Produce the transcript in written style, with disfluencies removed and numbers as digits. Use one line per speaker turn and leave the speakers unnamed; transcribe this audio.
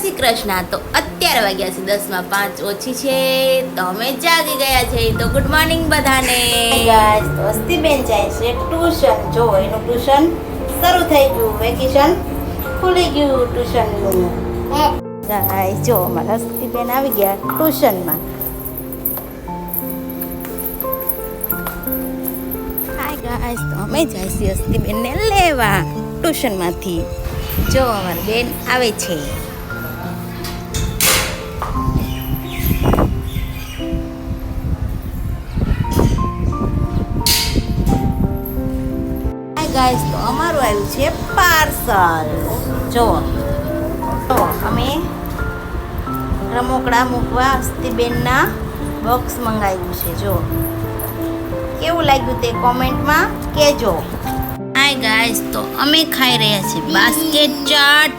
શ્રી કૃષ્ણ. તો અત્યારે વાગ્યા છે 10:05 છે તો અમે જાગી ગયા છે. તો ગુડ મોર્નિંગ બધાને.
ગાઈસ તો અસ્તિબેન જાય છે ટ્યુશન. જો એનું ટ્યુશન શરૂ થઈ ગયું, વેકેશન ખુલી ગયું ટ્યુશનનું. ગાઈસ જો અમારા અસ્તિબેન આવી ગયા ટ્યુશનમાં.
હાય ગાઈસ, તો અમે જાય છીએ અસ્તિબેનને લેવા ટ્યુશનમાંથી. જો અમારી બેન આવે છે.
ગાઈસ તો અમારું આવ્યું છે પાર્સલ. જો અમે રમકડા મૂકવા અસ્તિબેનના બોક્સ મંગાવ્યું છે. જો કેવું લાગ્યું તે કોમેન્ટમાં કહેજો.
હાય ગાઈસ, તો અમે ખાઈ રહ્યા છીએ બાસ્કેટ ચાટ.